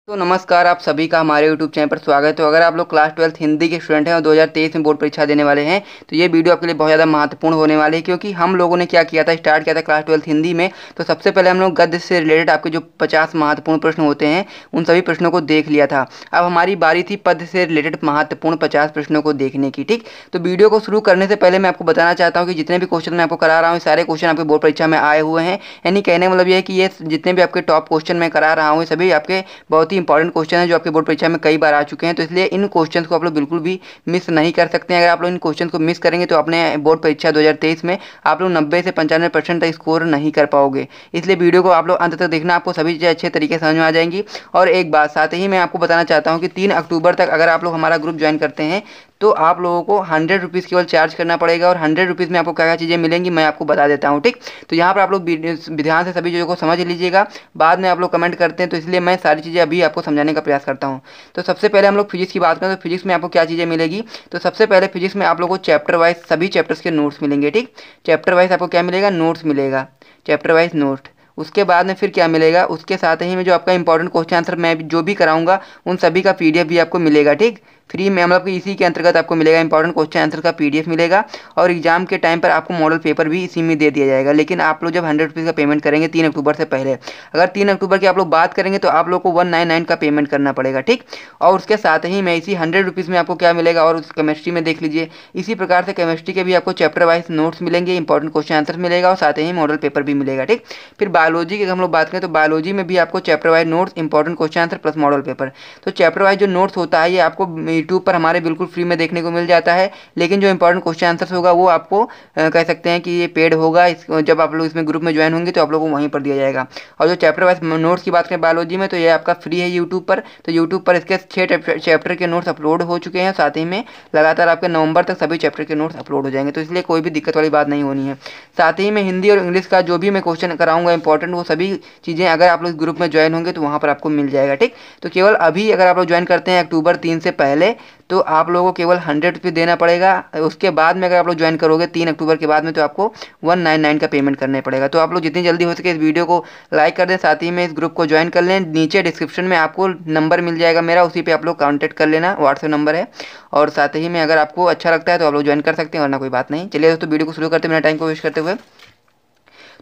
तो नमस्कार, आप सभी का हमारे यूट्यूब चैनल पर स्वागत है। तो अगर आप लोग क्लास 12th हिंदी के स्टूडेंट हैं और 2023 में बोर्ड परीक्षा देने वाले हैं तो ये वीडियो आपके लिए बहुत ज़्यादा महत्वपूर्ण होने वाली है, क्योंकि हम लोगों ने क्या किया था, स्टार्ट किया था क्लास 12th हिंदी में। तो सबसे पहले हम लोग गद्य से रिलेटेड आपके जो 50 महत्वपूर्ण प्रश्न होते हैं उन सभी प्रश्नों को देख लिया था। अब हमारी बारी थी पद्य से रिलेटेड महत्वपूर्ण 50 प्रश्नों को देखने की। ठीक, तो वीडियो को शुरू करने से पहले मैं आपको बताना चाहता हूँ कि जितने भी क्वेश्चन मैं आपको करा रहा हूँ सारे क्वेश्चन आपके बोर्ड परीक्षा में आए हुए हैं। यानी कहने का मतलब ये है कि ये जितने भी आपके टॉप क्वेश्चन मैं करा रहा हूँ सभी आपके बहुत ही इंपॉर्टेंट क्वेश्चन है जो आपके बोर्ड परीक्षा में कई बार आ चुके हैं। तो इसलिए इन क्वेश्चंस को आप लोग बिल्कुल भी मिस नहीं कर सकते हैं। अगर आप लोग इन क्वेश्चंस को मिस करेंगे तो अपने बोर्ड परीक्षा 2023 में आप लोग 90 से 95% तक स्कोर नहीं कर पाओगे। इसलिए वीडियो को आप लोग अंत तक देखना, आपको सभी चीज़ें अच्छे तरीके से समझ में आ जाएंगी। और एक बात साथ ही मैं आपको बताना चाहता हूँ कि 3 अक्टूबर तक अगर आप लोग हमारा ग्रुप ज्वाइन करते हैं तो आप लोगों को 100 रुपीज़ केवल चार्ज करना पड़ेगा। और 100 रुपीज़ में आपको क्या क्या चीज़ें मिलेंगी मैं आपको बता देता हूँ। ठीक, तो यहाँ पर आप लोग ध्यान से सभी चीज़ों को समझ लीजिएगा, बाद में आप लोग कमेंट करते हैं तो इसलिए मैं सारी चीज़ें अभी आपको समझाने का प्रयास करता हूँ। तो सबसे पहले हम लोग फिजिक्स की बात करें तो फिजिक्स में आपको क्या चीज़ें मिलेगी। तो सबसे पहले फिजिक्स में आप लोगों को चैप्टर वाइज सभी चैप्टर्स के नोट्स मिलेंगे। ठीक, चैप्टर वाइज आपको क्या मिलेगा, नोट्स मिलेगा, चैप्टर वाइज नोट। उसके बाद में फिर क्या मिलेगा, उसके साथ ही में जो आपका इंपॉर्टेंट क्वेश्चन आंसर मैं जो भी कराऊंगा उन सभी का पीडीएफ भी आपको मिलेगा। ठीक, फ्री में, मतलब कि इसी के अंतर्गत आपको मिलेगा, इंपॉर्टेंट क्वेश्चन आंसर का पीडीएफ मिलेगा। और एग्जाम के टाइम पर आपको मॉडल पेपर भी इसी में दे दिया जाएगा। लेकिन आप लोग जब 100 रुपीज़ का पेमेंट करेंगे 3 अक्टूबर से पहले, अगर 3 अक्टूबर की आप लोग बात करेंगे तो आप लोग को 199 का पेमेंट करना पड़ेगा। ठीक, और उसके साथ ही में इसी 100 रुपीज़ में आपको क्या मिलेगा, और उस केमिस्ट्री में देख लीजिए इसी प्रकार से केमिस्ट्री के भी आपको चैप्टर वाइज नोट्स मिलेंगे, इंपॉर्टेंट क्वेश्चन आंसर मिलेगा और साथ ही मॉडल पेपर भी मिलेगा। ठीक, फिर बायोलॉजी की हम लोग बात करें तो बायोलॉजी में भी आपको chapter wise notes, important question answer plus model paper. तो चैप्टर वाइज जो नोट्स होता है ये आपको यूट्यूब पर हमारे बिल्कुल फ्री में देखने को मिल जाता है। लेकिन जो इंपॉर्टेंट क्वेश्चन आंसर्स होगा वो आपको कह सकते हैं कि ये पेड होगा। जब आप लोग इसमें ग्रुप में ज्वाइन होंगे तो आप लोगों को वहीं पर दिया जाएगा। और जो चैप्टर वाइज नोट्स की बात करें बायोलॉजी में तो ये आपका फ्री है यूट्यूब पर। तो यूट्यूब पर इसके 6 चैप्टर के नोट्स अपलोड हो चुके हैं। साथ ही में लगातार आपके नवंबर तक सभी चैप्टर के नोट्स अपलोड हो जाएंगे, तो इसलिए कोई भी दिक्कत वाली बात नहीं होनी है। साथ ही में हिंदी और इंग्लिश का जो भी मैं क्वेश्चन कराऊंगा इंपॉर्टेंट, वो सभी चीज़ें अगर आप लोग ग्रुप में ज्वाइन होंगे तो वहाँ पर आपको मिल जाएगा। ठीक, तो केवल अभी अगर आप लोग ज्वाइन करते हैं अक्टूबर 3 से पहले तो आप लोगों को केवल 100 रुपीज़ देना पड़ेगा। उसके बाद में अगर आप लोग ज्वाइन करोगे 3 अक्टूबर के बाद में तो आपको 199 का पेमेंट करना पड़ेगा। तो आप लोग जितनी जल्दी हो सके इस वीडियो को लाइक कर दें, साथ ही में इस ग्रुप को ज्वाइन कर लें। नीचे डिस्क्रिप्शन में आपको नंबर मिल जाएगा मेरा, उसी पे आप लोग कॉन्टैक्ट कर लेना, व्हाट्सएप नंबर है। और साथ ही में अगर आपको अच्छा लगता है तो आप लोग ज्वाइन कर सकते हैं, वरना कोई बात नहीं। चलिए दोस्तों वीडियो को शुरू करते हैं मेरा टाइम को वेस्ट करते हुए।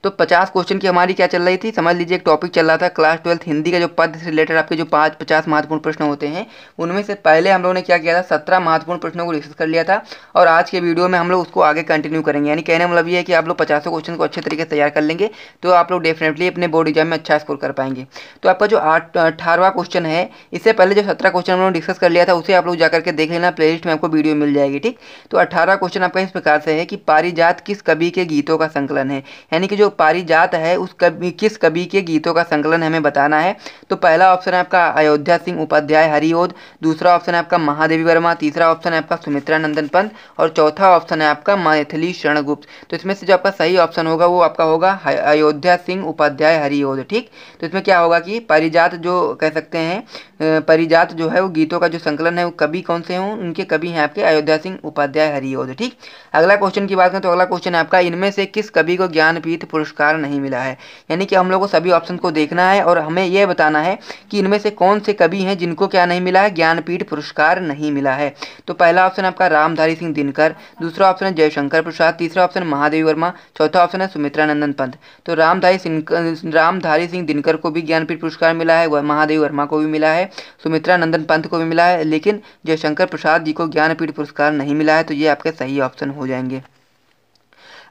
तो 50 क्वेश्चन की हमारी क्या चल रही थी, समझ लीजिए एक टॉपिक चल रहा था क्लास 12th हिंदी का जो पद से रिलेटेड आपके जो 50 महत्वपूर्ण प्रश्न होते हैं उनमें से पहले हम लोगों ने क्या किया था, 17 महत्वपूर्ण प्रश्नों को डिस्कस कर लिया था। और आज के वीडियो में हम लोग उसको आगे कंटिन्यू करेंगे। यानी कहने मतलब ये है कि आप लोग 50 क्वेश्चन को अच्छे तरीके से तैयार कर लेंगे तो आप लोग डेफिनेटली अपने बोर्ड एग्जाम में अच्छा स्कोर कर पाएंगे। तो आपका जो 18वां क्वेश्चन है, इससे पहले जो 17 क्वेश्चन हम लोग डिस्कस कर लिया था उसे आप लोग जाकर के देख लेना, प्लेलिस्ट में आपको वीडियो मिल जाएगी। ठीक, तो 18वां क्वेश्चन आपका इस प्रकार से है कि पारिजात किस कवि के गीतों का संकलन है। यानी कि जो पारिजात है उस कवि किस कवि के गीतों का संकलन हमें बताना है। तो पहला ऑप्शन है आपका अयोध्या सिंह उपाध्याय हरिओद, दूसरा ऑप्शन है आपका महादेवी वर्मा, तीसरा ऑप्शन है आपका सुमित्रा नंदन पंत और चौथा ऑप्शन है आपका मैथिली शरण गुप्त। तो इसमें से जो आपका सही ऑप्शन होगा वो आपका होगा अयोध्या सिंह उपाध्याय हरिओद। ठीक, तो इसमें क्या होगा कि पारिजात जो कह सकते हैं पारिजात जो है वो गीतों का जो संकलन है वो कवि कौन से हों, उनके कवि हैं आपके अयोध्या सिंह उपाध्याय हरिओद। ठीक, अगला क्वेश्चन की बात करें तो अगला क्वेश्चन है आपका इनमें से किस कवि को ज्ञानपीठ पुरस्कार नहीं मिला है। यानी कि हम लोग को सभी ऑप्शन को देखना है और हमें यह बताना है कि इनमें से कौन से कवि हैं जिनको क्या नहीं मिला है, ज्ञानपीठ पुरस्कार नहीं मिला है। तो पहला ऑप्शन आपका रामधारी सिंह दिनकर, दूसरा ऑप्शन है जयशंकर प्रसाद, तीसरा ऑप्शन महादेवी वर्मा, चौथा ऑप्शन है सुमित्रा नंदन पंत। तो रामधारी सिंह दिनकर को भी ज्ञानपीठ पुरस्कार मिला है, महादेवी वर्मा को भी मिला है, सुमित्रा नंदन पंत को भी मिला है, लेकिन जयशंकर प्रसाद जी को ज्ञानपीठ पुरस्कार नहीं मिला है। तो ये आपके सही ऑप्शन हो जाएंगे।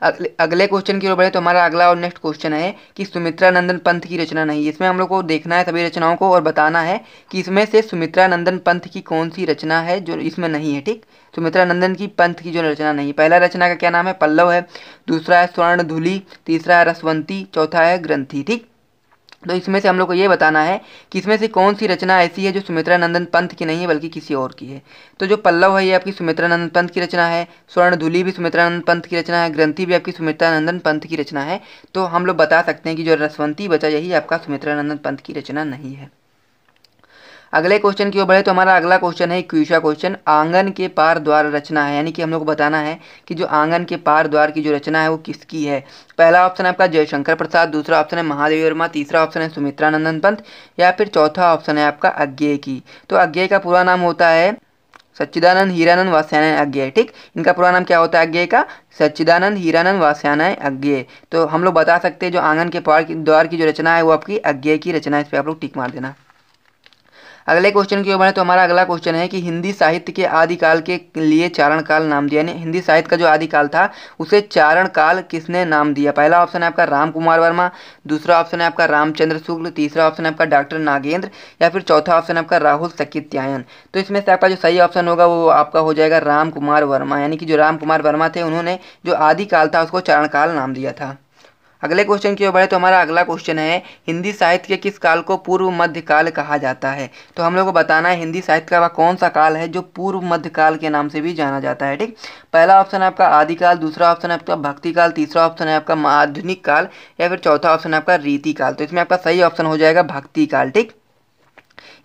अगले क्वेश्चन की ओर बढ़े तो हमारा अगला और नेक्स्ट क्वेश्चन है कि सुमित्रा नंदन पंत की रचना नहीं। इसमें हम लोग को देखना है सभी रचनाओं को और बताना है कि इसमें से सुमित्रा नंदन पंत की कौन सी रचना है जो इसमें नहीं है। ठीक, सुमित्रा नंदन की पंत की जो रचना नहीं, पहला रचना का क्या नाम है, पल्लव है, दूसरा है स्वर्ण धुली, तीसरा है रसवंती, चौथा है ग्रंथि। ठीक, तो इसमें से हम लोग को ये बताना है कि इसमें से कौन सी रचना ऐसी है जो सुमित्रा नंदन पंत की नहीं है बल्कि किसी और की है। तो जो पल्लव है ये आपकी सुमित्रा नंदन पंत की रचना है, स्वर्ण धुली भी सुमित्रा नंदन पंत की रचना है, ग्रंथि भी आपकी सुमित्रा नंदन पंत की रचना है। तो हम लोग बता सकते हैं कि जो रसवंती बचा यही आपका सुमित्रा नंदन पंत की रचना नहीं है। अगले क्वेश्चन की ओर बढ़े तो हमारा अगला क्वेश्चन है क्यूशा क्वेश्चन, आंगन के पार द्वार रचना है, यानी कि हम लोग को बताना है कि जो आंगन के पार द्वार की जो रचना है वो किसकी है। पहला ऑप्शन है आपका जयशंकर प्रसाद, दूसरा ऑप्शन है महादेवी वर्मा, तीसरा ऑप्शन है सुमित्रानंदन पंत, या फिर चौथा ऑप्शन है आपका अज्ञेय की। तो अज्ञेय का पूरा नाम होता है सच्चिदानंद हीरानंद वात्स्यायन अज्ञेय। ठीक, इनका पूरा नाम क्या होता है अज्ञेय का? सच्चिदानंद हीरानंद वात्स्यायन अज्ञेय। तो हम लोग बता सकते हैं जो आंगन के पार द्वार की जो रचना है वो आपकी अज्ञेय की रचना है। इस पर आप लोग टिक मार देना। अगले क्वेश्चन की ओर बढ़े तो हमारा अगला क्वेश्चन है कि हिंदी साहित्य के आदिकाल के लिए चारण काल नाम दिया, यानी हिंदी साहित्य का जो आदिकाल था उसे चारण काल किसने नाम दिया। पहला ऑप्शन है आपका राम कुमार वर्मा, दूसरा ऑप्शन है आपका रामचंद्र शुक्ल, तीसरा ऑप्शन है आपका डॉक्टर नागेंद्र, या फिर चौथा ऑप्शन है आपका राहुल सकित्यायन। तो इसमें से आपका जो सही ऑप्शन होगा वो आपका हो जाएगा राम कुमार वर्मा, यानी कि जो राम कुमार वर्मा थे उन्होंने जो आदिकाल था उसको चारण काल नाम दिया था। अगले क्वेश्चन की ओर बढ़े तो हमारा अगला क्वेश्चन है हिंदी साहित्य के किस काल को पूर्व मध्य काल कहा जाता है। तो हम लोग को बताना है हिंदी साहित्य का वह कौन सा काल है जो पूर्व मध्य काल के नाम से भी जाना जाता है। ठीक, पहला ऑप्शन है आपका आदिकाल, दूसरा ऑप्शन है आपका भक्ति काल, तीसरा ऑप्शन है आपका आधुनिक काल, या फिर चौथा ऑप्शन है आपका रीति काल। तो इसमें आपका सही ऑप्शन हो जाएगा भक्ति काल। ठीक,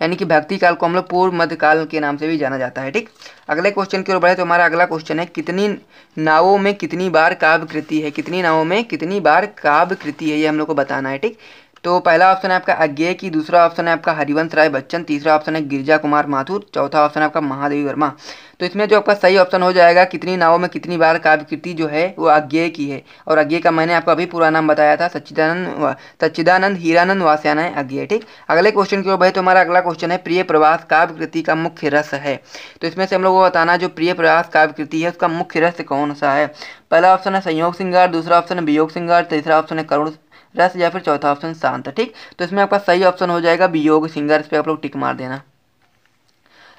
यानी कि भक्ति काल को हम लोग पूर्व मध्य काल के नाम से भी जाना जाता है। ठीक, अगले क्वेश्चन की ओर बढ़े तो हमारा अगला क्वेश्चन है कितनी नावों में कितनी बार काव्य कृति है। कितनी नावों में कितनी बार काव्य कृति है ये हम लोग को बताना है। ठीक, तो पहला ऑप्शन है आपका अज्ञेय की, दूसरा ऑप्शन है आपका हरिवंश राय बच्चन, तीसरा ऑप्शन है गिरिजा कुमार माथुर, चौथा ऑप्शन है आपका महादेवी वर्मा। तो इसमें जो आपका सही ऑप्शन हो जाएगा कितनी नावों में कितनी बार काव्य कृति जो है वो अज्ञेय की है, और अज्ञेय का मैंने आपको अभी पूरा नाम बताया था सच्चिदानंद हीरानंद वात्स्यायन अज्ञेय। ठीक, अगले क्वेश्चन की ओर बढ़े तो हमारा अगला क्वेश्चन है प्रिय प्रवास काव्य कृति का मुख्य रस है। तो इसमें से हम लोग को बताना जो प्रिय प्रवास काव्य कृति है उसका मुख्य रस कौन सा है। पहला ऑप्शन है संयोग श्रृंगार, दूसरा ऑप्शन है वियोग श्रृंगार, तीसरा ऑप्शन है करुण रस, या फिर चौथा ऑप्शन शांत। ठीक, तो इसमें आपका सही ऑप्शन हो जाएगा वियोग श्रृंगार। इस पर आप लोग टिक मार देना।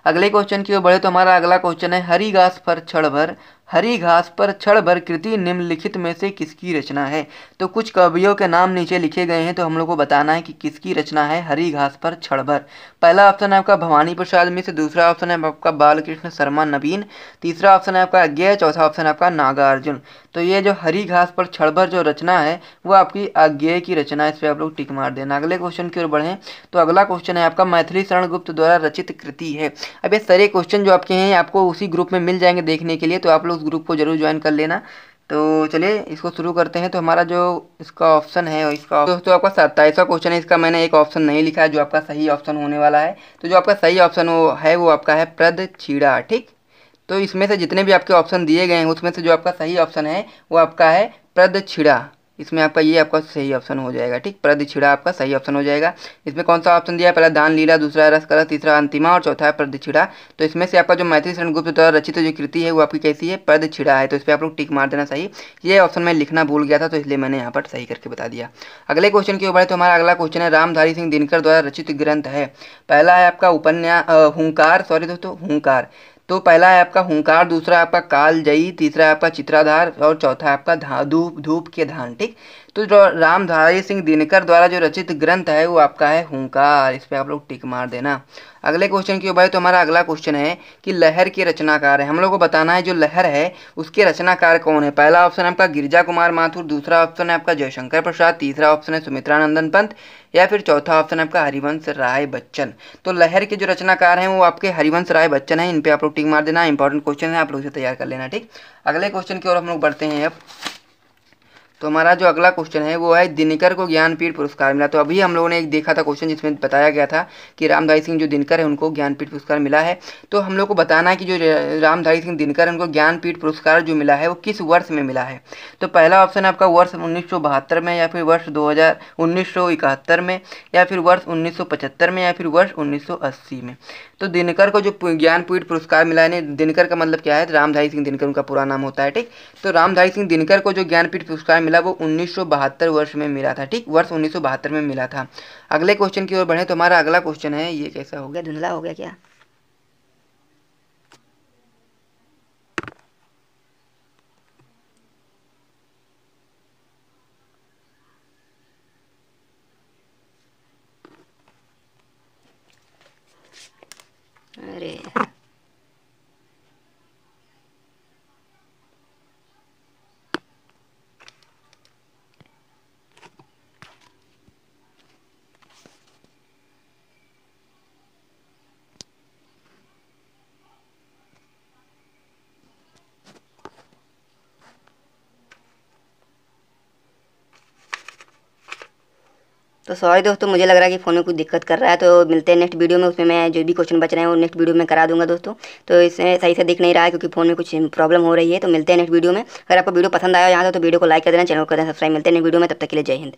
अगले क्वेश्चन की ओर बढ़े तो हमारा अगला क्वेश्चन है हरी घास पर क्षण भर, हरी घास पर क्षण भर कृति निम्नलिखित में से किसकी रचना है। तो कुछ कवियों के नाम नीचे लिखे गए हैं, तो हम लोग को बताना है कि किसकी रचना है हरी घास पर क्षण भर। पहला ऑप्शन है आपका भवानी प्रसाद मिश्र, दूसरा ऑप्शन है आपका बालकृष्ण शर्मा नवीन, तीसरा ऑप्शन है आपका अज्ञेय, चौथा ऑप्शन है आपका नागार्जुन। तो ये जो हरी घास पर क्षण भर जो रचना है वो आपकी अज्ञेय की रचना है। इस पर आप लोग टिक मार देना। अगले क्वेश्चन की ओर बढ़ें तो अगला क्वेश्चन है आपका मैथिली शरण गुप्त द्वारा रचित कृति है। अब ये सारे क्वेश्चन जो आपके हैं आपको उसी ग्रुप में मिल जाएंगे देखने के लिए, तो आप लोग उस ग्रुप को जरूर ज्वाइन कर लेना। तो चलिए इसको शुरू करते हैं। तो हमारा जो इसका ऑप्शन है इसका दोस्तों आपका 27वां क्वेश्चन है, इसका मैंने एक ऑप्शन नहीं लिखा है जो आपका सही ऑप्शन होने वाला है। तो जो आपका सही ऑप्शन वो आपका है प्रदक्षिणा। ठीक, तो इसमें से जितने भी आपके ऑप्शन दिए गए हैं उसमें से जो आपका सही ऑप्शन है वो आपका है प्रदक्षिणा। इसमें आपका ये आपका सही ऑप्शन हो जाएगा। ठीक, प्रदक्षिणा आपका सही ऑप्शन हो जाएगा। इसमें कौन सा ऑप्शन दिया है? पहला दान लीला, दूसरा रस कलश, तीसरा अंतिमा और चौथा है प्रदक्षिणा। तो इसमें से आपका जो मैथिली शरण गुप्त द्वारा रचित जो कृति है वो आपकी कैसी है? प्रदक्षिणा है। तो इस पर आप लोग टिक मार देना सही। ये ऑप्शन मैं लिखना भूल गया था तो इसलिए मैंने यहाँ पर सही करके बता दिया। अगले क्वेश्चन की ओर बढ़े तो हमारा अगला क्वेश्चन है रामधारी सिंह दिनकर द्वारा रचित ग्रंथ है। पहला है आपका हुंकार, सॉरी दोस्तों हुंकार। तो पहला है आपका हुंकार, दूसरा है आपका कालजयी, तीसरा है आपका चित्राधार और चौथा है आपका धूप धूप के धान। ठीक, तो जो रामधारी सिंह दिनकर द्वारा जो रचित ग्रंथ है वो आपका है हुंकार। इस पे आप लोग टिक मार देना। अगले क्वेश्चन की ओर बढ़े तो हमारा अगला क्वेश्चन है कि लहर के रचनाकार है। हम लोग को बताना है जो लहर है उसके रचनाकार कौन है। पहला ऑप्शन है आपका गिरिजा कुमार माथुर, दूसरा ऑप्शन है आपका जयशंकर प्रसाद, तीसरा ऑप्शन है सुमित्रानंदन पंत, या फिर चौथा ऑप्शन है आपका हरिवंश राय बच्चन। तो लहर के जो रचनाकार हैं वो आपके हरिवंश राय बच्चन हैं। इन पे आप लोग टिक मार देना। इंपॉर्टेंट क्वेश्चन है, आप लोग इसे तैयार कर लेना। ठीक, अगले क्वेश्चन की ओर हम लोग बढ़ते हैं अब। तो हमारा जो अगला क्वेश्चन है वो है दिनकर को ज्ञानपीठ पुरस्कार मिला। तो अभी हम लोगों ने एक देखा था क्वेश्चन जिसमें बताया गया था कि रामधारी सिंह जो दिनकर है उनको ज्ञानपीठ पुरस्कार मिला है। तो हम लोग को बताना है कि जो रामधारी सिंह दिनकर उनको ज्ञानपीठ पुरस्कार जो मिला है वो किस वर्ष में मिला है। तो पहला ऑप्शन है आपका वर्ष 1972 में, या फिर वर्ष 1971 में, या फिर वर्ष 1975 में, या फिर वर्ष 1980 में। तो दिनकर को जो ज्ञानपीठ पुरस्कार मिला है, दिनकर का मतलब क्या है? रामधारी सिंह दिनकर उनका पूरा नाम होता है। ठीक, तो रामधारी सिंह दिनकर को जो ज्ञानपीठ पुरस्कार मिला वो 1972 वर्ष में मिला था। ठीक, वर्ष 1972 में मिला था। अगले क्वेश्चन की ओर बढ़े तो हमारा अगला क्वेश्चन है, ये कैसा हो गया, धुंधला हो गया क्या? अरे तो सॉरी दोस्तों, मुझे लग रहा है कि फ़ोन में कुछ दिक्कत कर रहा है। तो मिलते हैं नेक्स्ट वीडियो में, उसमें मैं जो भी क्वेश्चन बच रहे हैं वो नेक्स्ट वीडियो में करा दूंगा दोस्तों। तो इसमें सही से दिख नहीं रहा है क्योंकि फ़ोन में कुछ प्रॉब्लम हो रही है। तो मिलते हैं नेक्स्ट वीडियो में। अगर आपको वीडियो पसंद आया यहाँ तो वीडियो को लाइक कर देना, चैनल को कर देना सब्सक्राइब। मिलते हैं नेक्स्ट वीडियो में, तब तक के लिए जय हिंद।